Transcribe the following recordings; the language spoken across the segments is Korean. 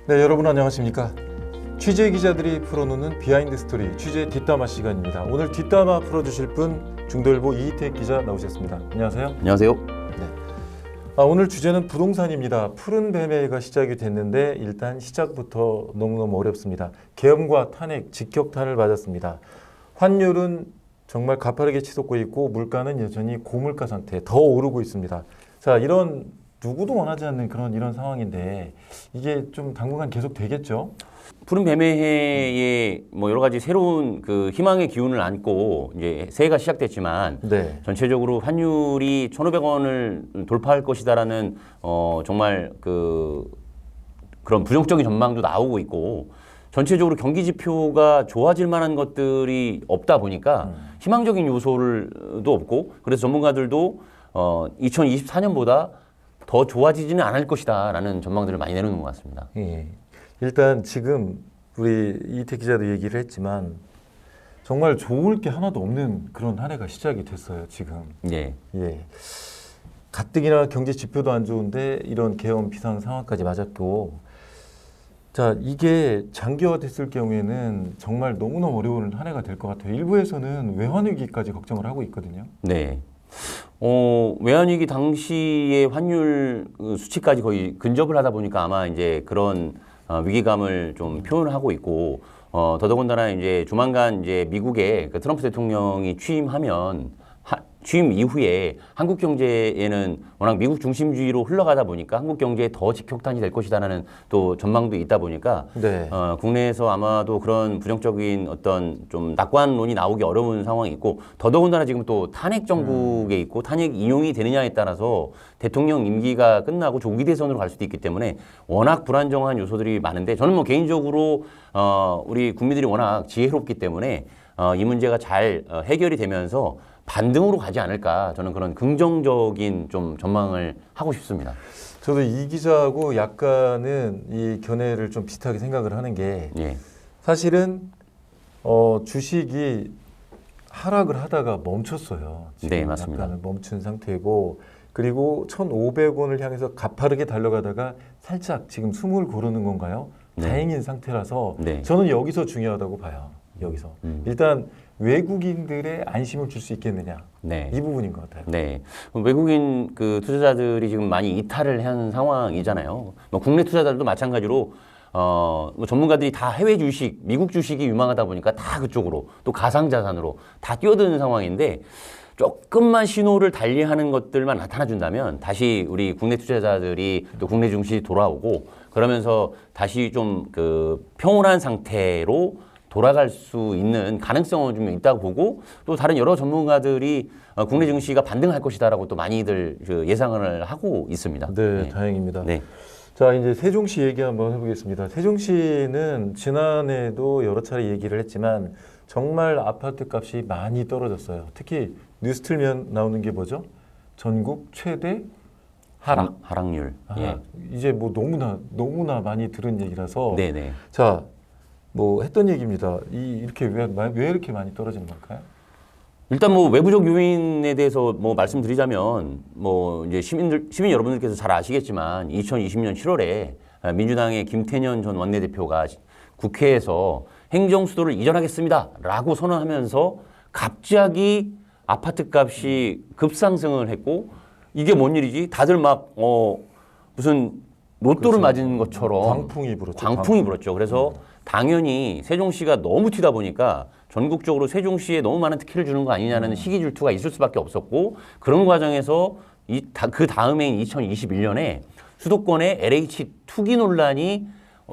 네, 여러분 안녕하십니까? 취재 기자들이 풀어놓는 비하인드 스토리 취재 뒷담화 시간입니다. 오늘 뒷담화 풀어주실 분 중도일보 이희택 기자 나오셨습니다. 안녕하세요. 안녕하세요. 네. 오늘 주제는 부동산입니다. 푸른 매매가 시작이 됐는데 일단 시작부터 너무너무 어렵습니다. 계엄과 탄핵, 직격탄을 맞았습니다. 환율은 정말 가파르게 치솟고 있고 물가는 여전히 고물가 상태, 더 오르고 있습니다. 자, 이런 누구도 원하지 않는 이런 상황인데 이게 좀 당분간 계속 되겠죠? 푸른 뱀해에 뭐 여러 가지 새로운 그 희망의 기운을 안고 이제 새해가 시작됐지만 네. 전체적으로 환율이 1,500원을 돌파할 것이다라는 정말 그런 부정적인 전망도 나오고 있고 전체적으로 경기 지표가 좋아질 만한 것들이 없다 보니까 희망적인 요소도 없고 그래서 전문가들도 2024년보다 더 좋아지지는 않을 것이다라는 전망들을 많이 내놓는 것 같습니다. 예. 일단 지금 우리 이희택 기자도 얘기를 했지만 정말 좋을 게 하나도 없는 그런 한 해가 시작이 됐어요, 지금. 예. 예. 가뜩이나 경제 지표도 안 좋은데 이런 계엄 비상 상황까지 맞았고, 자, 이게 장기화됐을 경우에는 정말 너무너무 어려운 한 해가 될 것 같아요. 일부에서는 외환위기까지 걱정을 하고 있거든요. 네. 외환위기 당시의 환율 수치까지 거의 근접을 하다 보니까 아마 이제 그런 위기감을 좀 표현하고 있고, 더더군다나 이제 조만간 이제 미국의 그 트럼프 대통령이 취임 이후에 한국 경제에는 워낙 미국 중심주의로 흘러가다 보니까 한국 경제에 더 직격탄이 될 것이다라는 또 전망도 있다 보니까 네. 국내에서 아마도 그런 부정적인 어떤 좀 낙관론이 나오기 어려운 상황이 있고 더더군다나 지금 또 탄핵 정국에 있고 탄핵 인용이 되느냐에 따라서 대통령 임기가 끝나고 조기 대선으로 갈 수도 있기 때문에 워낙 불안정한 요소들이 많은데 저는 뭐 개인적으로 우리 국민들이 워낙 지혜롭기 때문에 이 문제가 잘 해결이 되면서 반등으로 가지 않을까 저는 그런 긍정적인 좀 전망을 하고 싶습니다. 저도 이 기자하고 약간은 이 견해를 좀 비슷하게 생각을 하는 게 예. 사실은 주식이 하락을 하다가 멈췄어요. 지금 네, 맞습니다. 약간은 멈춘 상태고 그리고 1,500원을 향해서 가파르게 달려가다가 살짝 지금 숨을 고르는 건가요? 네. 다행인 상태라서 네. 저는 여기서 중요하다고 봐요. 여기서 일단 외국인들의 안심을 줄 수 있겠느냐 네. 이 부분인 것 같아요. 네. 외국인 그 투자자들이 지금 많이 이탈을 한 상황이잖아요. 뭐 국내 투자자들도 마찬가지로 뭐 전문가들이 다 해외 주식, 미국 주식이 유망하다 보니까 다 그쪽으로 또 가상자산으로 다 뛰어드는 상황인데 조금만 신호를 달리하는 것들만 나타나준다면 다시 우리 국내 투자자들이 또 국내 증시 돌아오고 그러면서 다시 좀 그 평온한 상태로 돌아갈 수 있는 가능성은 좀 있다고 보고 또 다른 여러 전문가들이 국내 증시가 반등할 것이다라고 또 많이들 예상을 하고 있습니다. 네, 다행입니다. 네. 자, 이제 세종시 얘기 한번 해보겠습니다. 세종시는 지난해도 여러 차례 얘기를 했지만 정말 아파트 값이 많이 떨어졌어요. 특히 뉴스 틀면 나오는 게 뭐죠? 전국 최대 하락. 하락률. 예. 이제 뭐 너무나 많이 들은 얘기라서. 네네. 자, 뭐 했던 얘기입니다. 이렇게 왜 이렇게 많이 떨어지는 걸까요? 일단 뭐 외부적 요인에 대해서 뭐 말씀드리자면 뭐 이제 시민 여러분들께서 잘 아시겠지만 2020년 7월에 민주당의 김태년 전 원내대표가 국회에서 행정 수도를 이전하겠습니다라고 선언하면서 갑자기 아파트 값이 급상승을 했고 이게 뭔 일이지? 다들 막 무슨 로또를 맞은 것처럼 광풍이 불었죠. 그래서 당연히 세종시가 너무 튀다 보니까 전국적으로 세종시에 너무 많은 특혜를 주는 거 아니냐는 시기 질투가 있을 수밖에 없었고 그런 과정에서 그 다음해인 2021년에 수도권의 LH 투기 논란이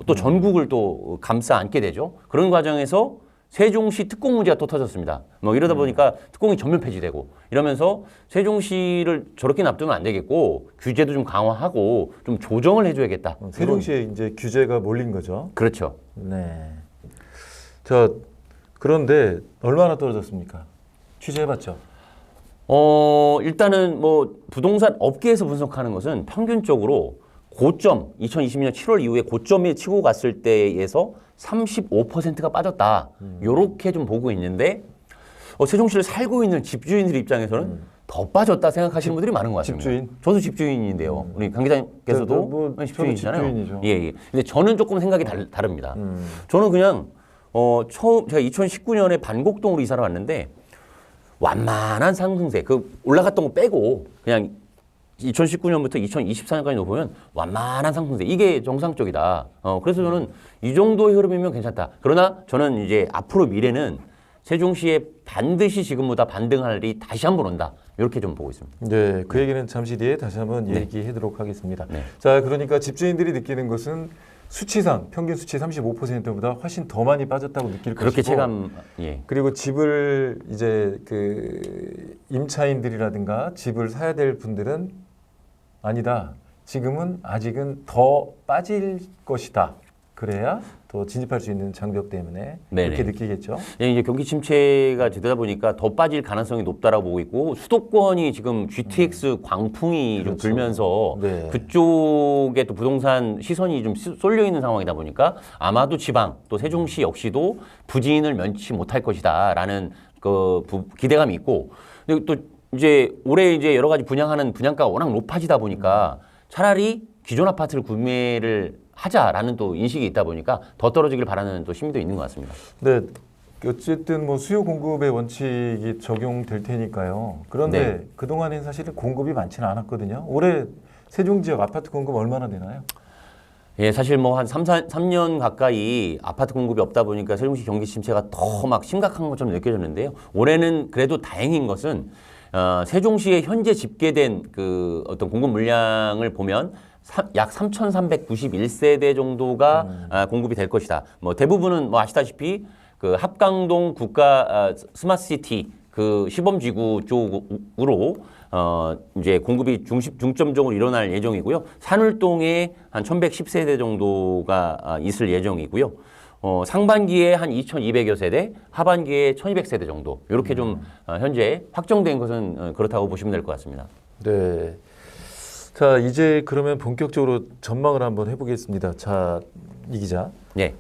또 전국을 또 감싸 안게 되죠. 그런 과정에서 세종시 특공 문제가 또 터졌습니다. 뭐 이러다 보니까 특공이 전면 폐지되고 이러면서 세종시를 저렇게 놔두면 안 되겠고 규제도 좀 강화하고 좀 조정을 해줘야겠다. 세종시에 이제 규제가 몰린 거죠. 그렇죠. 네. 자, 그런데 얼마나 떨어졌습니까? 취재해봤죠. 일단은 뭐 부동산 업계에서 분석하는 것은 평균적으로 고점 2020년 7월 이후에 고점에 치고 갔을 때에서 35%가 빠졌다. 요렇게 좀 보고 있는데 세종시를 살고 있는 집주인들 입장에서는 더 빠졌다 생각하시는 분들이 많은 것 같습니다. 집주인? 저도 집주인인데요. 우리 강 기자님께서도 뭐 저도 집주인이잖아요. 집주인이죠. 예, 예. 근데 저는 조금 생각이 다릅니다. 저는 그냥 처음 제가 2019년에 반곡동으로 이사를 왔는데 완만한 상승세, 그 올라갔던 거 빼고 그냥 2019년부터 2024년까지 놓으면 완만한 상승세, 이게 정상적이다. 그래서 저는 이 정도의 흐름이면 괜찮다. 그러나 저는 이제 앞으로 미래는 세종시에 반드시 지금보다 반등할 일이 다시 한번 온다. 이렇게 좀 보고 있습니다. 네, 그 얘기는 잠시 뒤에 다시 한번 얘기하도록 하겠습니다. 네. 자, 그러니까 집주인들이 느끼는 것은 수치상 평균 수치 35%보다 훨씬 더 많이 빠졌다고 느낄 그렇게 것이고, 체감, 예. 그리고 집을 이제 그 임차인들이라든가 집을 사야 될 분들은 아니다. 지금은 아직은 더 빠질 것이다. 그래야 더 진입할 수 있는 장벽 때문에 네네. 그렇게 느끼겠죠. 예, 이제 경기 침체가 되다 보니까 더 빠질 가능성이 높다라고 보고 있고, 수도권이 지금 GTX 광풍이 좀 그렇죠. 불면서 네. 그쪽에 또 부동산 시선이 좀 쏠려 있는 상황이다 보니까 아마도 지방 또 세종시 역시도 부진을 면치 못할 것이다라는 그 기대감이 있고, 근데 또 이제 올해 이제 여러 가지 분양하는 분양가가 워낙 높아지다 보니까 차라리 기존 아파트를 구매를 하자라는 또 인식이 있다 보니까 더 떨어지길 바라는 또 심리도 있는 것 같습니다. 네, 어쨌든 뭐 수요 공급의 원칙이 적용될 테니까요. 그런데 네. 그동안엔 사실은 공급이 많지는 않았거든요. 올해 세종 지역 아파트 공급 얼마나 되나요? 예, 사실 뭐 한 3년 가까이 아파트 공급이 없다 보니까 세종시 경기 침체가 더 막 심각한 것처럼 느껴졌는데요. 올해는 그래도 다행인 것은 세종시에 현재 집계된 그 어떤 공급 물량을 보면 약 3,391세대 정도가 공급이 될 것이다. 뭐 대부분은 뭐 아시다시피 그 합강동 국가 스마트시티 그 시범지구 쪽으로 이제 공급이 중점적으로 일어날 예정이고요. 산울동에 한 1,110세대 정도가 있을 예정이고요. 상반기에 한 2,200여 세대, 하반기에 1,200세대 정도. 이렇게 좀 현재 확정된 것은 그렇다고 보시면 될 것 같습니다. 네. 자, 이제 그러면 본격적으로 전망을 한번 해보겠습니다. 자, 이 기자. 네.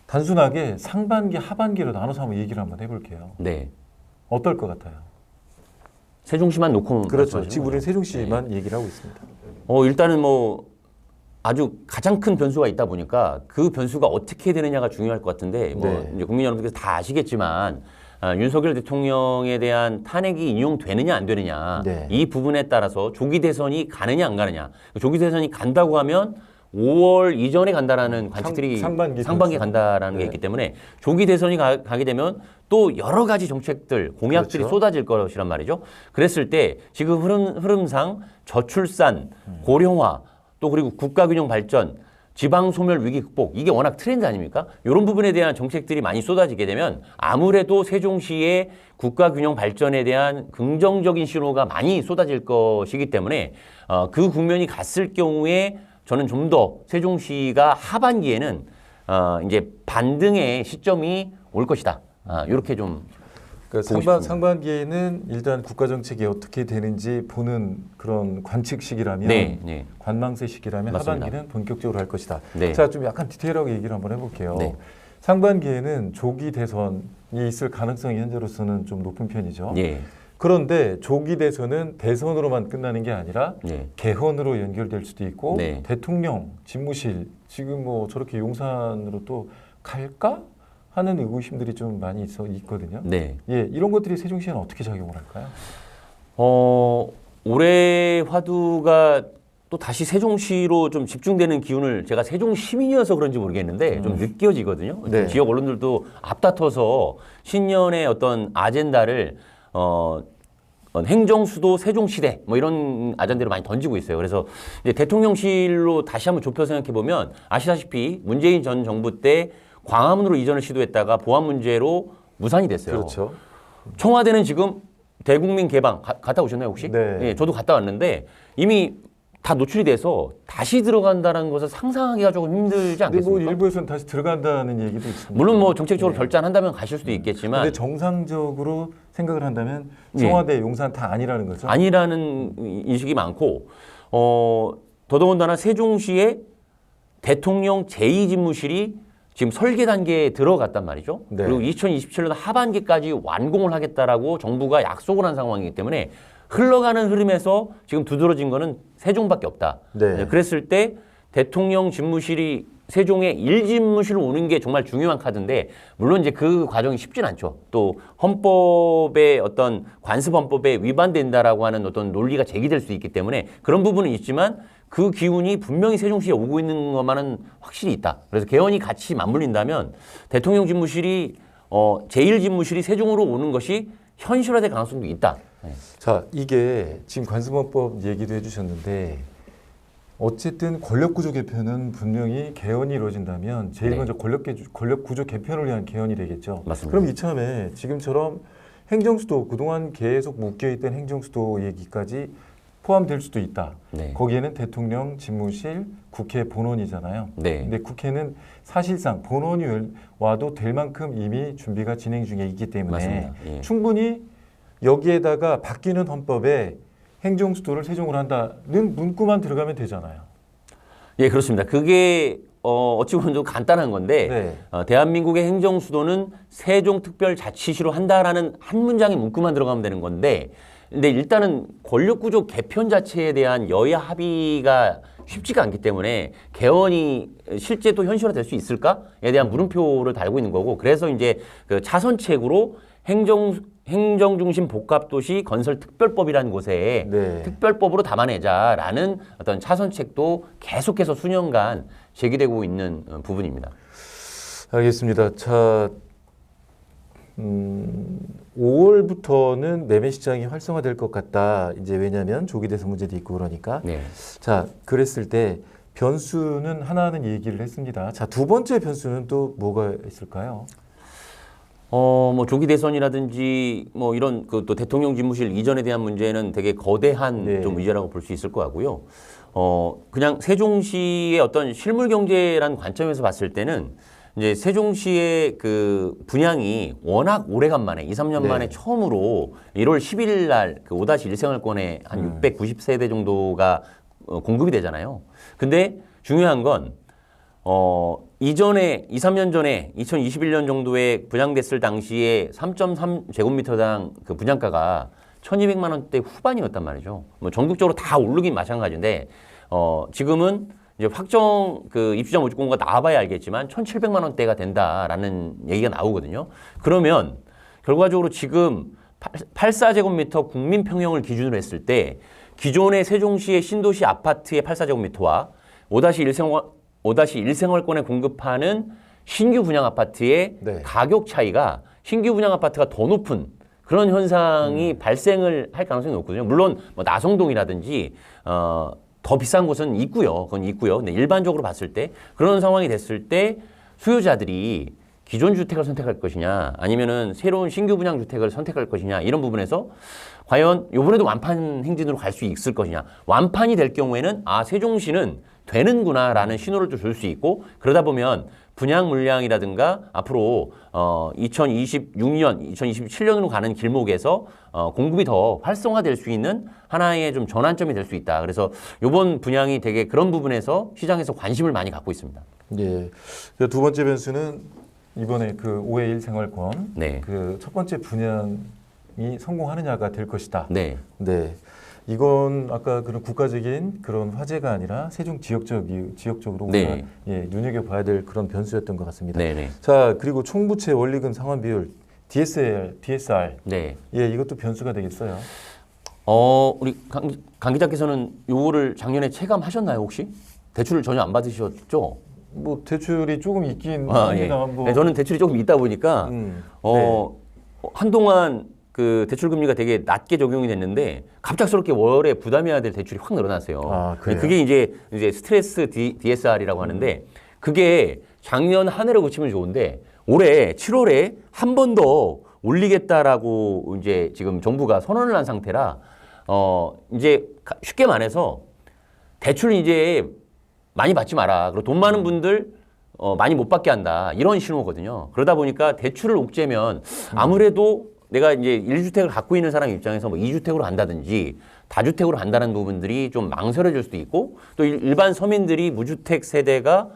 단순하게 상반기, 하반기로 나눠서 한번 얘기를 한번 해볼게요. 네. 어떨 것 같아요? 세종시만 놓고 그렇죠. 말씀하시는 지금 우리는 거죠? 세종시만 얘기를 하고 있습니다. 일단은 뭐 아주 가장 큰 변수가 있다 보니까 그 변수가 어떻게 되느냐가 중요할 것 같은데 뭐 네. 이제 국민 여러분께서 다 아시겠지만 윤석열 대통령에 대한 탄핵이 인용되느냐 안 되느냐 네. 이 부분에 따라서 조기 대선이 가느냐 안 가느냐. 조기 대선이 간다고 하면 5월 이전에 간다라는 관측들이 상반기 상반기에 그렇죠. 간다라는 게 네. 있기 때문에 조기 대선이 가게 되면 또 여러 가지 정책들, 공약들이 그렇죠. 쏟아질 것이란 말이죠. 그랬을 때 지금 흐름상 저출산, 고령화, 또 그리고 국가균형 발전, 지방 소멸 위기 극복, 이게 워낙 트렌드 아닙니까? 이런 부분에 대한 정책들이 많이 쏟아지게 되면 아무래도 세종시의 국가균형 발전에 대한 긍정적인 신호가 많이 쏟아질 것이기 때문에 그 국면이 갔을 경우에 저는 좀 더 세종시가 하반기에는 이제 반등의 시점이 올 것이다. 이렇게 좀 그러니까 상반기에는 일단 국가 정책이 어떻게 되는지 보는 그런 관측 시기라면, 네, 네. 관망세 시기라면 맞습니다. 하반기는 본격적으로 할 것이다. 네. 자, 좀 약간 디테일하게 얘기를 한번 해볼게요. 네. 상반기에는 조기 대선이 있을 가능성이 현재로서는 좀 높은 편이죠. 예. 그런데 조기 대선은 대선으로만 끝나는 게 아니라 예. 개헌으로 연결될 수도 있고 네. 대통령 집무실 지금 뭐 저렇게 용산으로 또 갈까 하는 의구심들이 좀 많이 있거든요. 네. 예, 이런 것들이 세종시에는 어떻게 작용을 할까요? 올해 화두가 또 다시 세종시로 좀 집중되는 기운을 제가 세종 시민이어서 그런지 모르겠는데 좀 느껴지거든요. 네. 지역 언론들도 앞다퉈서 신년의 어떤 아젠다를 행정수도 세종시대 뭐 이런 아젠다를 많이 던지고 있어요. 그래서 이제 대통령실로 다시 한번 좁혀 생각해 보면 아시다시피 문재인 전 정부 때 광화문으로 이전을 시도했다가 보안 문제로 무산이 됐어요. 그렇죠. 청와대는 지금 대국민 개방 갔다 오셨나요 혹시? 네. 예, 저도 갔다 왔는데 이미 다 노출이 돼서 다시 들어간다는 것을 상상하기가 조금 힘들지 근데 뭐 않겠습니까? 일부에서는 다시 들어간다는 얘기도 있습니다. 물론 뭐 정책적으로 네. 결단한다면 가실 수도 있겠지만 근데 정상적으로 생각을 한다면 예. 청와대 용산 다 아니라는 거죠. 아니라는 인식이 많고 더더군다나 세종시의 대통령 제2집무실이 지금 설계 단계에 들어갔단 말이죠. 네. 그리고 2027년 하반기까지 완공을 하겠다라고 정부가 약속을 한 상황이기 때문에 흘러가는 흐름에서 지금 두드러진 거는 세종밖에 없다. 네. 그랬을 때 대통령 집무실이 세종의 1집무실로 오는 게 정말 중요한 카드인데 물론 이제 그 과정이 쉽진 않죠. 또 헌법의 어떤 관습 헌법에 위반된다라고 하는 어떤 논리가 제기될 수 있기 때문에 그런 부분은 있지만 그 기운이 분명히 세종시에 오고 있는 것만은 확실히 있다. 그래서 개헌이 같이 맞물린다면 대통령 집무실이 제1집무실이 세종으로 오는 것이 현실화될 가능성도 있다. 네. 자, 이게 지금 관습헌법 얘기도 해주셨는데 어쨌든 권력구조 개편은 분명히 개헌이 이루어진다면 제일 네. 먼저 권력구조 개편을 위한 개헌이 되겠죠. 맞습니다. 그럼 이참에 지금처럼 행정수도 그동안 계속 묶여있던 행정수도 얘기까지 포함될 수도 있다. 네. 거기에는 대통령 집무실, 국회 본원이잖아요. 네. 근데 국회는 사실상 본원이 와도 될 만큼 이미 준비가 진행 중에 있기 때문에 맞습니다. 예. 충분히 여기에다가 바뀌는 헌법에 행정수도를 세종으로 한다는 문구만 들어가면 되잖아요. 예, 그렇습니다. 그게 어찌 보면 좀 간단한 건데 네. 대한민국의 행정수도는 세종특별자치시로 한다라는 한 문장의 문구만 들어가면 되는 건데 근데 일단은 권력구조 개편 자체에 대한 여야 합의가 쉽지가 않기 때문에 개헌이 실제 또 현실화될 수 있을까에 대한 물음표를 달고 있는 거고 그래서 이제 그 차선책으로 행정중심 복합도시 건설 특별법이라는 곳에 네. 특별법으로 담아내자라는 어떤 차선책도 계속해서 수년간 제기되고 있는 부분입니다. 알겠습니다. 자, 5월부터는 매매 시장이 활성화될 것 같다. 이제 왜냐하면 조기 대선 문제도 있고 그러니까. 네. 자, 그랬을 때 변수는 하나는 얘기를 했습니다. 자, 두 번째 변수는 또 뭐가 있을까요? 뭐 조기 대선이라든지 뭐 이런 그 또 대통령 집무실 이전에 대한 문제는 되게 거대한 네. 좀 문제라고 볼 수 있을 것 같고요. 그냥 세종시의 어떤 실물 경제라는 관점에서 봤을 때는 이제 세종시의 그 분양이 워낙 오래간만에 2, 3년 네. 만에 처음으로 1월 10일 날그 5-1생활권에 한 690세대 정도가 공급이 되잖아요. 근데 중요한 건 이전에 2, 3년 전에 2021년 정도에 분양됐을 당시에 3.3제곱미터당 그 분양가가 1,200만 원대 후반이었단 말이죠. 뭐 전국적으로 다 오르긴 마찬가지인데 지금은 이제 확정 그 입주자 모집 공고가 나와봐야 알겠지만 1,700만 원대가 된다라는 얘기가 나오거든요. 그러면 결과적으로 지금 84제곱미터 국민평형을 기준으로 했을 때 기존의 세종시의 신도시 아파트의 84제곱미터와 5-1생활권에 공급하는 신규 분양 아파트의 네. 가격 차이가 신규 분양 아파트가 더 높은 그런 현상이 발생을 할 가능성이 높거든요. 물론 뭐 나성동이라든지 더 비싼 곳은 있고요. 그건 있고요. 근데 일반적으로 봤을 때 그런 상황이 됐을 때 수요자들이 기존 주택을 선택할 것이냐 아니면은 새로운 신규 분양 주택을 선택할 것이냐 이런 부분에서 과연 이번에도 완판 행진으로 갈 수 있을 것이냐 완판이 될 경우에는 세종시는 되는구나라는 신호를 좀 줄 수 있고 그러다 보면 분양 물량이라든가 앞으로 2026년, 2027년으로 가는 길목에서 공급이 더 활성화될 수 있는 하나의 좀 전환점이 될 수 있다. 그래서 이번 분양이 되게 그런 부분에서 시장에서 관심을 많이 갖고 있습니다. 예. 두 번째 변수는 이번에 그 5회 1생활권 네. 그 첫 번째 분양이 성공하느냐가 될 것이다. 네. 네. 이건 아까 그런 국가적인 그런 화제가 아니라 세종 지역적으로 우리가 네. 눈여겨봐야 될 그런 변수였던 것 같습니다. 네네. 자, 그리고 총부채 원리금 상환 비율 DSR. 네. 예, 이것도 변수가 되겠어요. 우리 강 기자께서는 요거를 작년에 체감하셨나요, 혹시? 대출을 전혀 안 받으셨죠? 뭐 대출이 조금 있긴 예. 합니다. 뭐. 네, 저는 대출이 조금 있다 보니까 네. 한동안 그 대출 금리가 되게 낮게 적용이 됐는데 갑작스럽게 월에 부담해야 될 대출이 확 늘어났어요. 그래요? 그게 이제 스트레스 DSR이라고 하는데 그게 작년 한 해로 그치면 좋은데 올해 7월에 한 번 더 올리겠다라고 이제 지금 정부가 선언을 한 상태라 이제 쉽게 말해서 대출 이제 많이 받지 마라. 그리고 돈 많은 분들 많이 못 받게 한다. 이런 신호거든요. 그러다 보니까 대출을 옥죄면 아무래도 내가 이제 1주택을 갖고 있는 사람 입장에서 뭐 2주택으로 간다든지 다주택으로 간다는 부분들이 좀 망설여질 수도 있고 또 일반 서민들이 무주택 세대가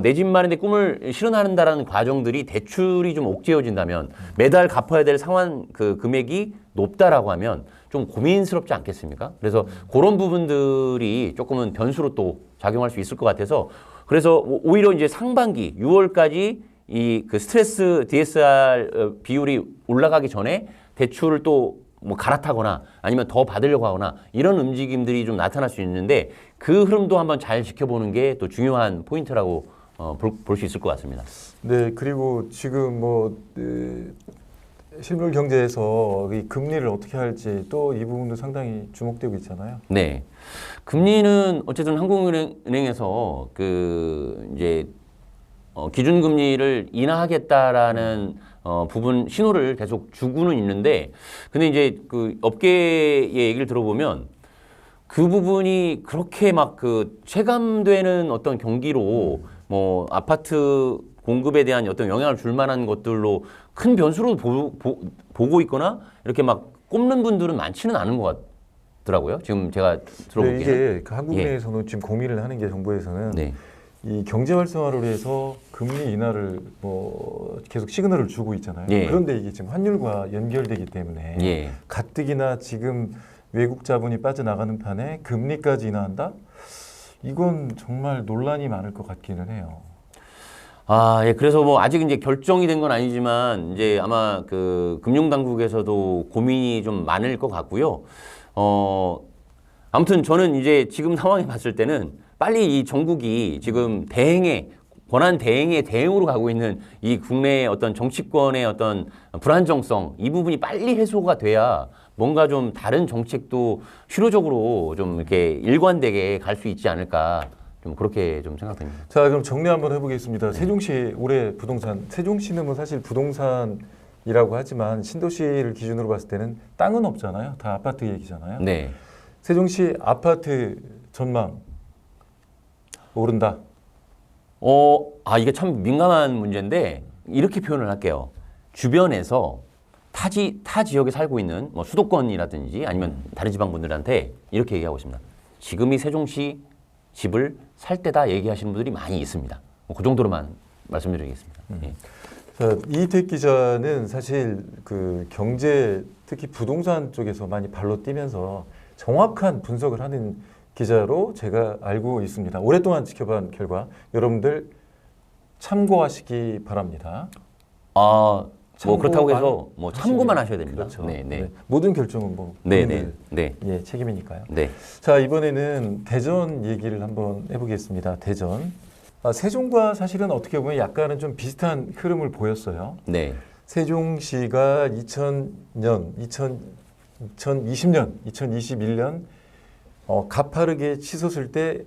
내 집 마련의 꿈을 실현한다라는 과정들이 대출이 좀 옥죄어진다면 매달 갚아야 될 상환 그 금액이 높다라고 하면 좀 고민스럽지 않겠습니까? 그래서 그런 부분들이 조금은 변수로 또 작용할 수 있을 것 같아서 그래서 오히려 이제 상반기 6월까지 이 그 스트레스 DSR 비율이 올라가기 전에 대출을 또 뭐 갈아타거나 아니면 더 받으려고 하거나 이런 움직임들이 좀 나타날 수 있는데 그 흐름도 한번 잘 지켜보는 게 또 중요한 포인트라고 볼 수 있을 것 같습니다. 네, 그리고 지금 뭐 실물 경제에서 이 금리를 어떻게 할지 또 이 부분도 상당히 주목되고 있잖아요. 네, 금리는 어쨌든 한국은행에서 그 이제 기준금리를 인하하겠다라는 부분 신호를 계속 주고는 있는데, 근데 이제 그 업계의 얘기를 들어보면 그 부분이 그렇게 막 그 체감되는 어떤 경기로 뭐 아파트 공급에 대한 어떤 영향을 줄 만한 것들로 큰 변수로 보고 있거나 이렇게 막 꼽는 분들은 많지는 않은 것 같더라고요. 지금 제가 들어보기에는. 네, 이게 그 한국은행에서는 지금 고민을 하는 게 정부에서는 네. 이 경제 활성화를 위해서 금리 인하를 뭐 계속 시그널을 주고 있잖아요. 예. 그런데 이게 지금 환율과 연결되기 때문에 예. 가뜩이나 지금 외국 자본이 빠져나가는 판에 금리까지 인하한다? 이건 정말 논란이 많을 것 같기는 해요. 아, 예. 그래서 뭐 아직 이제 결정이 된 건 아니지만 이제 아마 그 금융당국에서도 고민이 좀 많을 것 같고요. 아무튼 저는 이제 지금 상황에 봤을 때는 빨리 이 정국이 지금 권한 대행의 대응으로 가고 있는 이 국내의 어떤 정치권의 어떤 불안정성 이 부분이 빨리 해소가 돼야 뭔가 좀 다른 정책도 실효적으로 좀 이렇게 일관되게 갈 수 있지 않을까 좀 그렇게 좀 생각됩니다. 자, 그럼 정리 한번 해보겠습니다. 세종시 올해 부동산, 세종시는 뭐 사실 부동산이라고 하지만 신도시를 기준으로 봤을 때는 땅은 없잖아요. 다 아파트 얘기잖아요. 네. 세종시 아파트 전망 오른다. 이게 참 민감한 문제인데 이렇게 표현을 할게요. 주변에서 타 지역에 살고 있는 뭐 수도권이라든지 아니면 다른 지방 분들한테 이렇게 얘기하고 있습니다. 지금이 세종시 집을 살 때다 얘기하시는 분들이 많이 있습니다. 그 정도로만 말씀드리겠습니다. 예. 자, 이희택 기자는 사실 그 경제 특히 부동산 쪽에서 많이 발로 뛰면서 정확한 분석을 하는 기자로 제가 알고 있습니다. 오랫동안 지켜본 결과 여러분들 참고하시기 바랍니다. 뭐 그렇다고 해서 뭐 참고만 하셔야 됩니다. 그렇죠. 네, 네. 네. 모든 결정은 뭐 네, 본인들 네. 예, 책임이니까요. 네. 자, 이번에는 대전 얘기를 한번 해보겠습니다. 대전. 세종과 사실은 어떻게 보면 약간은 좀 비슷한 흐름을 보였어요. 네. 세종시가 2021년 가파르게 치솟을 때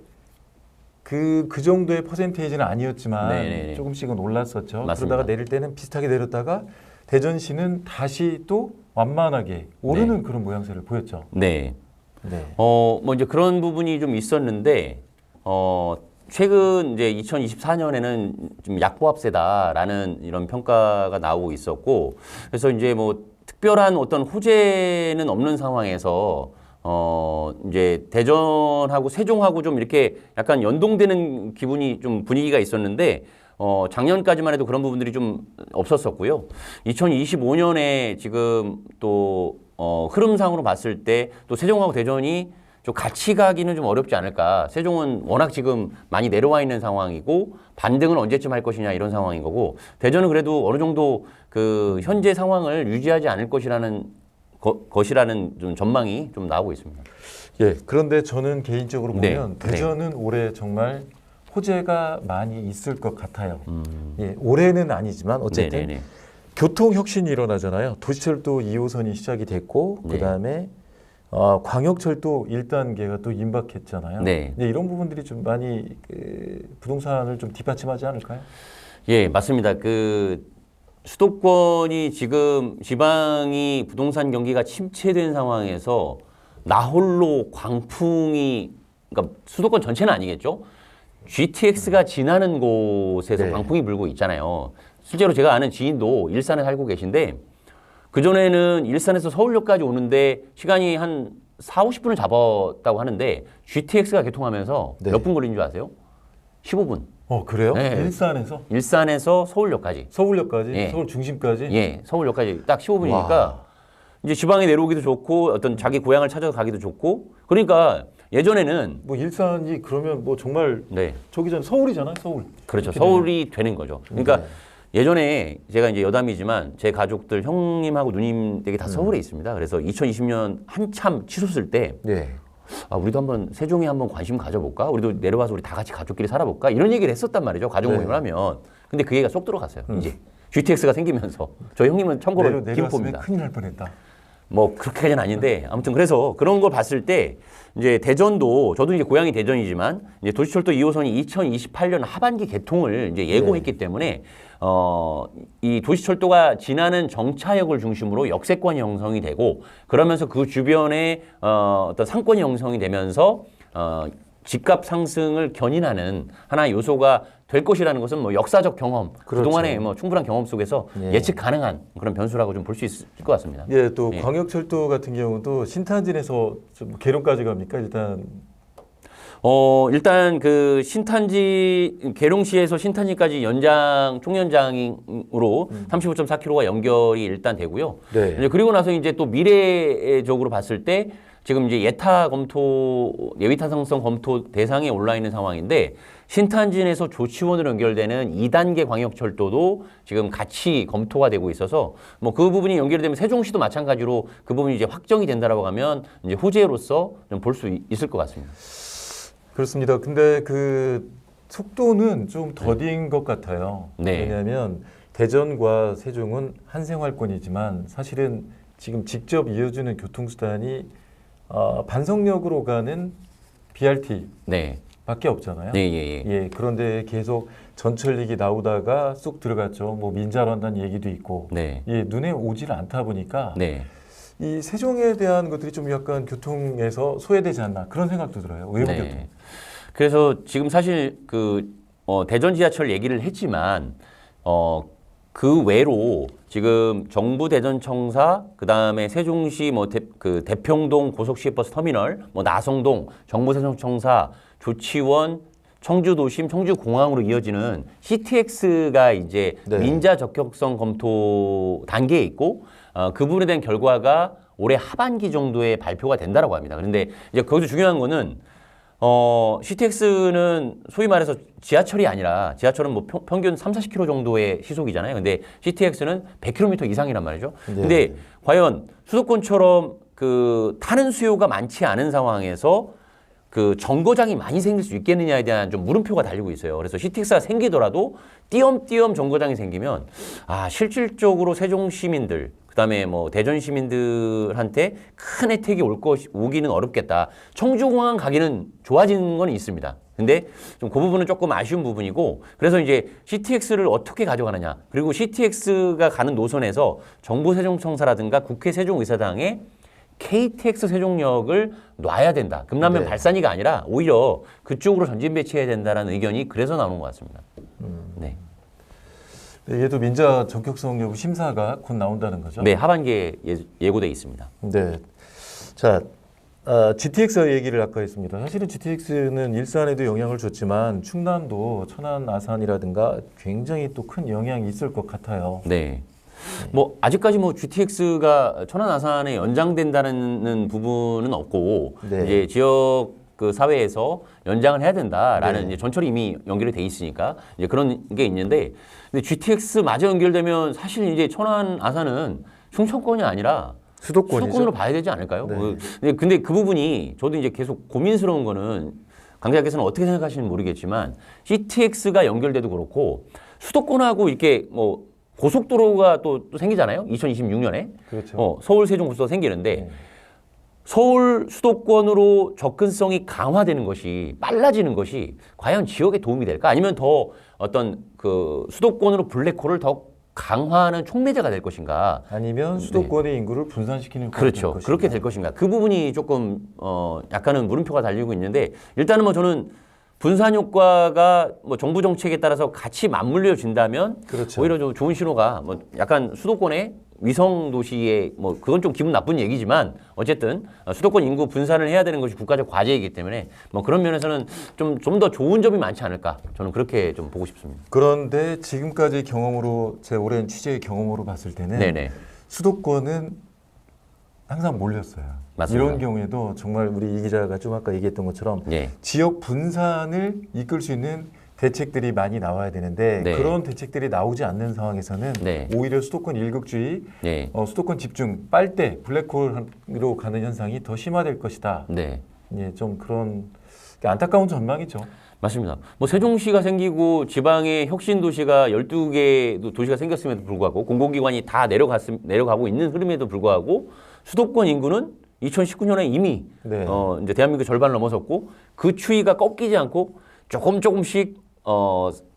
그 정도의 퍼센테이지는 아니었지만 네네네. 조금씩은 올랐었죠. 맞습니다. 그러다가 내릴 때는 비슷하게 내렸다가 대전시는 다시 또 완만하게 오르는 그런 모양새를 보였죠. 네. 네. 뭐 이제 그런 부분이 좀 있었는데, 최근 이제 2024년에는 좀 약보합세다라는 이런 평가가 나오고 있었고, 그래서 이제 뭐 특별한 어떤 호재는 없는 상황에서, 이제 대전하고 세종하고 좀 이렇게 약간 연동되는 기분이 좀 분위기가 있었는데, 작년까지만 해도 그런 부분들이 좀 없었었고요. 2025년에 지금 또, 흐름상으로 봤을 때 또 세종하고 대전이 좀 같이 가기는 좀 어렵지 않을까. 세종은 워낙 지금 많이 내려와 있는 상황이고 반등은 언제쯤 할 것이냐 이런 상황인 거고 대전은 그래도 어느 정도 그 현재 상황을 유지하지 않을 것이라는 좀 전망이 좀 나오고 있습니다. 예. 그런데 저는 개인적으로 보면 네. 대전은 올해 정말 호재가 많이 있을 것 같아요. 예. 올해는 아니지만 어쨌든 네네네. 교통 혁신이 일어나잖아요. 도시철도 2호선이 시작이 됐고 네. 그다음에 광역철도 1단계가 또 임박했잖아요. 네. 이런 부분들이 좀 많이 부동산을 좀 뒷받침하지 않을까요? 예, 맞습니다. 그 수도권이 지금 지방이 부동산 경기가 침체된 상황에서 나홀로 광풍이 그러니까 수도권 전체는 아니겠죠. GTX가 지나는 곳에서 네. 광풍이 불고 있잖아요. 실제로 제가 아는 지인도 일산에 살고 계신데 그전에는 일산에서 서울역까지 오는데 시간이 한 4, 50분을 잡았다고 하는데 GTX가 개통하면서 네. 몇 분 걸린 줄 아세요? 15분. 그래요? 네. 일산에서? 일산에서 서울역까지. 서울역까지? 예. 서울 중심까지? 예, 서울역까지 딱 15분이니까 와. 이제 지방에 내려오기도 좋고 어떤 자기 고향을 찾아서 가기도 좋고 그러니까 예전에는 뭐 일산이 그러면 뭐 정말 네, 저기잖아요. 서울이잖아요. 서울. 그렇죠. 이렇게 서울이 되는 거죠. 그러니까 네. 예전에 제가 이제 여담이지만 제 가족들 형님하고 누님 댁이 다 서울에 있습니다. 그래서 2020년 한참 치솟을 때 네. 우리도 한번 세종에 한번 관심 가져볼까? 우리도 내려와서 우리 다 같이 가족끼리 살아볼까? 이런 얘기를 했었단 말이죠. 가족 네. 모임을 하면. 근데 그 얘기가 쏙 들어갔어요. 이제 GTX가 생기면서 저희 형님은 참고로 내려왔으면 김포입니다. 큰일 날 뻔했다. 뭐 그렇게까지는 아닌데 아무튼 그래서 그런 걸 봤을 때 이제 대전도 저도 이제 고향이 대전이지만 이제 도시철도 2호선이 2028년 하반기 개통을 이제 예고했기 때문에 이 도시철도가 지나는 정차역을 중심으로 역세권이 형성이 되고 그러면서 그 주변에 어떤 상권이 형성이 되면서 집값 상승을 견인하는 하나의 요소가 될 것이라는 것은 뭐 역사적 경험, 그렇죠. 그동안의 뭐 충분한 경험 속에서 예. 예측 가능한 그런 변수라고 좀 볼 수 있을 것 같습니다. 예, 또 예. 광역철도 같은 경우도 신탄진에서 좀 계룡까지 갑니까? 일단 일단 그 신탄지 계룡시에서 신탄지까지 연장 총연장으로 35.4km가 연결이 일단 되고요. 네. 이제 그리고 나서 이제 또 미래적으로 봤을 때 지금 이제 예비타당성 검토 대상에 올라 있는 상황인데 신탄진에서 조치원으로 연결되는 2단계 광역철도도 지금 같이 검토가 되고 있어서 뭐 그 부분이 연결되면 세종시도 마찬가지로 그 부분이 이제 확정이 된다라고 하면 이제 호재로서 좀 볼 수 있을 것 같습니다. 그렇습니다. 근데 그 속도는 좀 더딘 것 같아요. 네. 왜냐하면 대전과 세종은 한 생활권이지만 사실은 지금 직접 이어주는 교통수단이 반석역으로 가는 BRT 네. 밖에 없잖아요. 네, 예, 예. 예, 그런데 계속 전철릭이 나오다가 쑥 들어갔죠. 뭐 민자로 한다는 얘기도 있고. 네. 예, 눈에 오질 않다 보니까 네. 이 세종에 대한 것들이 좀 약간 교통에서 소외되지 않나 그런 생각도 들어요. 외부 네. 교통. 그래서 지금 사실 그 대전 지하철 얘기를 했지만 그 외로 지금 정부 대전청사 그다음에 세종시 뭐 그 대평동 고속시외버스 터미널 뭐 나성동 정부 세종청사 조치원 청주도심 청주공항으로 이어지는 CTX가 이제 네. 민자 적격성 검토 단계에 있고 그 부분에 대한 결과가 올해 하반기 정도에 발표가 된다라고 합니다. 그런데 이제 거기서 중요한 거는 CTX는 소위 말해서 지하철이 아니라 지하철은 뭐 평균 3, 40km 정도의 시속이잖아요. 근데 CTX는 100km 이상이란 말이죠. 네. 근데 과연 수도권처럼 그 타는 수요가 많지 않은 상황에서 그 정거장이 많이 생길 수 있겠느냐에 대한 좀 물음표가 달리고 있어요. 그래서 CTX가 생기더라도 띄엄띄엄 정거장이 생기면 실질적으로 세종 시민들 그다음에 뭐 대전 시민들한테 큰 혜택이 오기는 어렵겠다. 청주공항 가기는 좋아지는 건 있습니다. 근데 좀 그 부분은 조금 아쉬운 부분이고 그래서 이제 CTX를 어떻게 가져가느냐 그리고 CTX가 가는 노선에서 정부 세종청사라든가 국회 세종의사당에 KTX 세종역을 놔야 된다. 금남면 네. 발산이가 아니라 오히려 그쪽으로 전진 배치해야 된다는 의견이 그래서 나오는 것 같습니다. 네. 네, 얘도 민자 적격성 여부 심사가 곧 나온다는 거죠. 네, 하반기에 예고돼 있습니다. 네. 자, GTX 얘기를 아까 했습니다. 사실은 GTX는 일산에도 영향을 줬지만 충남도 천안 아산이라든가 굉장히 또 큰 영향이 있을 것 같아요. 네. 뭐 아직까지 뭐 GTX가 천안 아산에 연장된다는 부분은 없고 네. 이제 지역 그 사회에서 연장을 해야 된다라는 네. 이제 전철이 이미 연결이 돼 있으니까 이제 그런 게 있는데 근데 GTX 마저 연결되면 사실 이제 천안 아산은 충청권이 아니라 수도권이죠. 수도권으로 봐야 되지 않을까요? 네. 근데 그 부분이 저도 이제 계속 고민스러운 거는 강자께서는 어떻게 생각하시는지 모르겠지만 CTX가 연결돼도 그렇고 수도권하고 이렇게 뭐 고속도로가 또 생기잖아요. 2026년에 그렇죠. 서울 세종 고속도로가 생기는데 네. 서울 수도권으로 접근성이 강화되는 것이 빨라지는 것이 과연 지역에 도움이 될까? 아니면 더 어떤 그 수도권으로 블랙홀을 더 강화하는 촉매제가 될 것인가? 아니면 수도권의 인구를 분산시키는 그렇죠. 것인가. 그렇게 될 것인가? 그 부분이 조금 약간은 물음표가 달리고 있는데 일단은 뭐 저는 분산 효과가 뭐 정부 정책에 따라서 같이 맞물려진다면 그렇죠. 오히려 좀 좋은 신호가 뭐 약간 수도권에 위성 도시의 뭐 그건 좀 기분 나쁜 얘기지만 어쨌든 수도권 인구 분산을 해야 되는 것이 국가적 과제이기 때문에 뭐 그런 면에서는 좀 더 좋은 점이 많지 않을까 저는 그렇게 좀 보고 싶습니다. 그런데 지금까지 경험으로 제 오랜 취재의 경험으로 봤을 때는 네네. 수도권은 항상 몰렸어요. 맞습니다. 이런 경우에도 정말 우리 이 기자가 좀 아까 얘기했던 것처럼 예. 지역 분산을 이끌 수 있는 대책들이 많이 나와야 되는데 네. 그런 대책들이 나오지 않는 상황에서는 네. 오히려 수도권 일극주의, 예. 수도권 집중, 빨대, 블랙홀로 가는 현상이 더 심화될 것이다. 네. 예, 좀 그런 안타까운 전망이죠. 맞습니다. 뭐 세종시가 생기고 지방의 혁신 도시가 12개 도시가 생겼음에도 불구하고 공공기관이 다 내려가고 있는 흐름에도 불구하고 수도권 인구는 2019년에 이미 네. 이제 대한민국 절반을 넘어섰고 그 추이가 꺾이지 않고 조금씩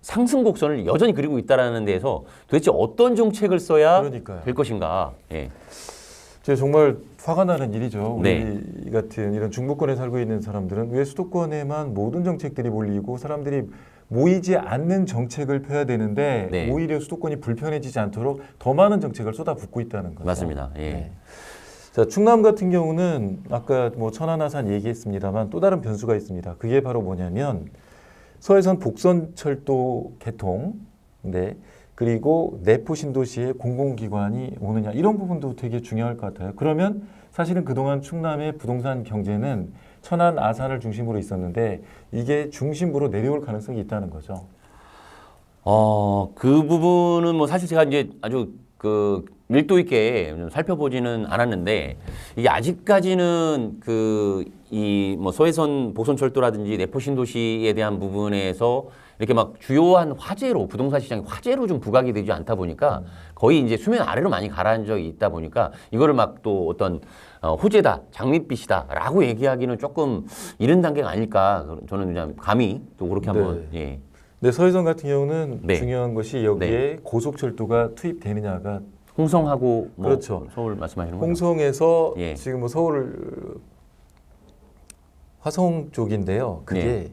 상승 곡선을 여전히 그리고 있다라는 데에서 도대체 어떤 정책을 써야 그러니까요. 될 것인가? 예. 제가 정말 화가 나는 일이죠. 우리 네. 같은 이런 중부권에 살고 있는 사람들은 왜 수도권에만 모든 정책들이 몰리고 사람들이 모이지 않는 정책을 펴야 되는데 네. 오히려 수도권이 불편해지지 않도록 더 많은 정책을 쏟아붓고 있다는 거죠. 맞습니다. 예. 네. 자, 충남 같은 경우는 아까 뭐 천안 아산 얘기했습니다만 또 다른 변수가 있습니다. 그게 바로 뭐냐면 서해선 복선철도 개통, 네. 그리고 내포 신도시에 공공기관이 오느냐 이런 부분도 되게 중요할 것 같아요. 그러면 사실은 그동안 충남의 부동산 경제는 천안 아산을 중심으로 있었는데 이게 중심부로 내려올 가능성이 있다는 거죠. 그 부분은 뭐 사실 제가 이제 아주 그 밀도 있게 좀 살펴보지는 않았는데 이게 아직까지는 그 이 뭐 소해선 복선철도라든지 내포 신도시에 대한 부분에서 이렇게 막 주요한 화제로 부동산 시장의 화제로 좀 부각이 되지 않다 보니까 거의 이제 수면 아래로 많이 가라앉은 적이 있다 보니까 이거를 막 또 어떤 호재다 장밋빛이다라고 얘기하기는 조금 이른 단계가 아닐까 저는 그냥 감히 또 그렇게 한번 예. 네, 서해선 같은 경우는 네. 중요한 것이 여기에 고속철도가 투입되느냐가 홍성하고 뭐 그렇죠. 서울 말씀하시는 거죠? 홍성에서 예. 지금 뭐 서울 화성 쪽인데요. 그게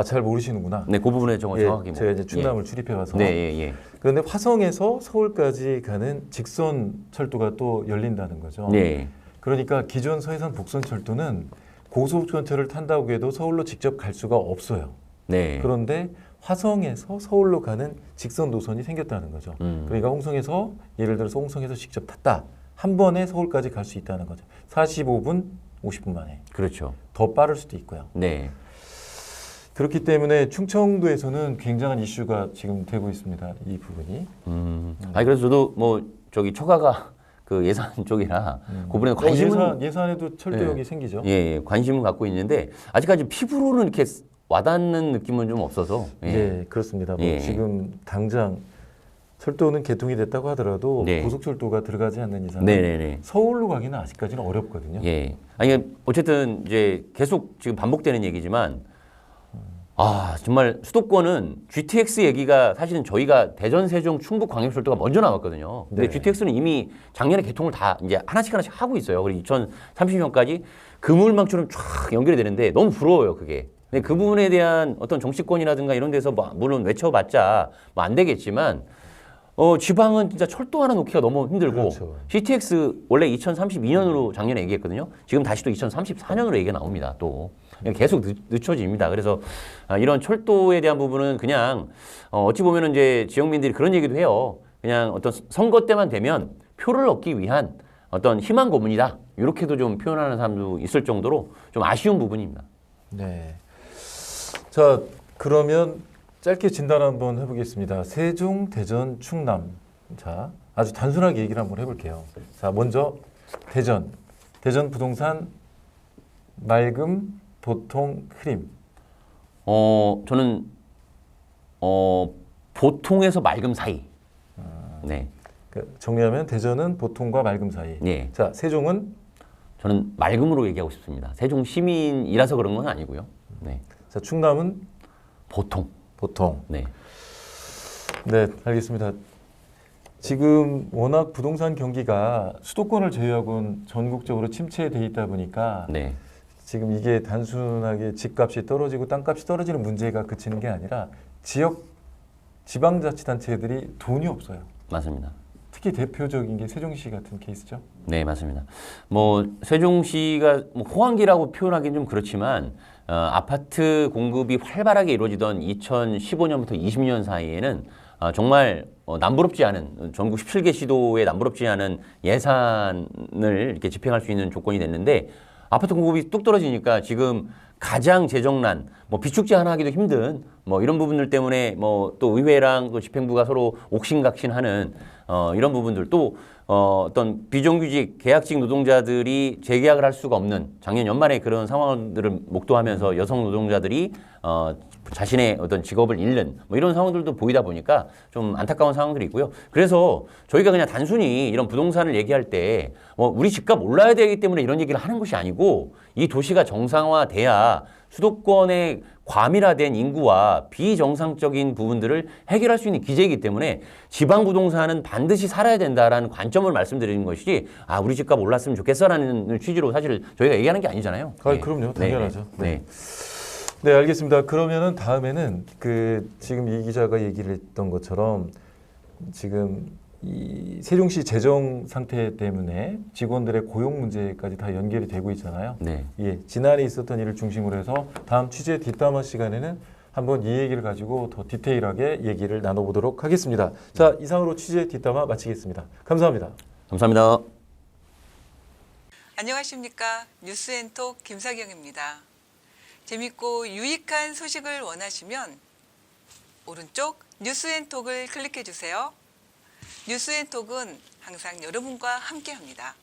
잘 모르시는구나. 네, 그 부분에 정확히 뭐. 제가 이제 충남을 출입해봐서. 네, 예, 예. 그런데 화성에서 서울까지 가는 직선 철도가 또 열린다는 거죠. 네. 그러니까 기존 서해선 복선철도는 고속전철을 탄다고 해도 서울로 직접 갈 수가 없어요. 네. 그런데 화성에서 서울로 가는 직선 노선이 생겼다는 거죠. 그러니까 홍성에서 예를 들어서 홍성에서 직접 탔다. 한 번에 서울까지 갈 수 있다는 거죠. 45분, 50분 만에. 그렇죠. 더 빠를 수도 있고요. 네. 그렇기 때문에 충청도에서는 굉장한 이슈가 지금 되고 있습니다. 이 부분이. 아니 그래서 저도 뭐 저기 처가가 그 예산 쪽이라 그 부분에 관심은 예산에도 철도역이 생기죠. 예, 예, 관심을 갖고 있는데 아직까지 피부로는 이렇게 와닿는 느낌은 좀 없어서. 예. 네, 그렇습니다. 뭐 예. 지금 당장 철도는 개통이 됐다고 하더라도 네. 고속철도가 들어가지 않는 이상은 네네네. 서울로 가기는 아직까지는 어렵거든요. 예. 아니 어쨌든 이제 계속 지금 반복되는 얘기지만 정말 수도권은 GTX 얘기가 사실은 저희가 대전, 세종, 충북 광역철도가 먼저 나왔거든요. 근데 네. GTX는 이미 작년에 개통을 다 이제 하나씩 하고 있어요. 그리고 2030년까지 그물망처럼 쫙 연결이 되는데 너무 부러워요, 그게. 근데 그 부분에 대한 어떤 정치권이라든가 이런 데서 뭐 물론 외쳐봤자 뭐 안 되겠지만 지방은 진짜 철도 하나 놓기가 너무 힘들고 그렇죠. GTX 원래 2032년으로 작년에 얘기했거든요. 지금 다시 또 2034년으로 얘기가 나옵니다. 또 계속 늦춰집니다. 그래서 이런 철도에 대한 부분은 그냥 어찌 보면은 이제 지역민들이 그런 얘기도 해요. 그냥 어떤 선거 때만 되면 표를 얻기 위한 어떤 희망 고문이다. 이렇게도 좀 표현하는 사람도 있을 정도로 좀 아쉬운 부분입니다. 네. 자, 그러면 짧게 진단 한번 해보겠습니다. 세종, 대전, 충남. 자, 아주 단순하게 얘기를 한번 해볼게요. 자, 먼저 대전. 대전 부동산 맑음, 보통, 흐림. 저는 보통에서 맑음 사이. 네. 정리하면 대전은 보통과 맑음 사이. 예. 자, 세종은 저는 맑음으로 얘기하고 싶습니다. 세종 시민이라서 그런 건 아니고요. 네. 자, 충남은 보통. 보통. 네. 네, 알겠습니다. 지금 워낙 부동산 경기가 수도권을 제외하고는 전국적으로 침체돼 있다 보니까 네. 지금 이게 단순하게 집값이 떨어지고 땅값이 떨어지는 문제가 그치는 게 아니라 지방자치단체들이 돈이 없어요. 맞습니다. 특히 대표적인 게 세종시 같은 케이스죠. 네, 맞습니다. 뭐 세종시가 뭐 호황기라고 표현하기는 좀 그렇지만 아파트 공급이 활발하게 이루어지던 2015년부터 20년 사이에는 정말 남부럽지 않은 전국 17개 시도에 남부럽지 않은 예산을 이렇게 집행할 수 있는 조건이 됐는데 아파트 공급이 뚝 떨어지니까 지금 가장 재정난, 뭐 비축제 하나 하기도 힘든 뭐 이런 부분들 때문에 뭐 또 의회랑 그 집행부가 서로 옥신각신하는 이런 부분들 또 어떤 비정규직 계약직 노동자들이 재계약을 할 수가 없는 작년 연말에 그런 상황들을 목도하면서 여성 노동자들이 자신의 어떤 직업을 잃는 뭐 이런 상황들도 보이다 보니까 좀 안타까운 상황들이 있고요. 그래서 저희가 그냥 단순히 이런 부동산을 얘기할 때 우리 집값 올라야 되기 때문에 이런 얘기를 하는 것이 아니고 이 도시가 정상화돼야 수도권의 과밀화된 인구와 비정상적인 부분들을 해결할 수 있는 기제이기 때문에 지방 부동산은 반드시 살아야 된다라는 관점을 말씀드리는 것이지 우리 집값 올랐으면 좋겠어라는 취지로 사실 저희가 얘기하는 게 아니잖아요. 네. 그럼요. 당연하죠. 네. 네, 알겠습니다. 그러면은 다음에는 지금 이 기자가 얘기를 했던 것처럼 지금 이 세종시 재정 상태 때문에 직원들의 고용 문제까지 다 연결이 되고 있잖아요. 네. 예, 지난해 있었던 일을 중심으로 해서 다음 취재 뒷담화 시간에는 한번 이 얘기를 가지고 더 디테일하게 얘기를 나눠보도록 하겠습니다. 자, 이상으로 취재 뒷담화 마치겠습니다. 감사합니다. 감사합니다. 안녕하십니까. 뉴스앤톡 김사경입니다. 재밌고 유익한 소식을 원하시면 오른쪽 뉴스앤톡을 클릭해 주세요. 뉴스앤톡은 항상 여러분과 함께합니다.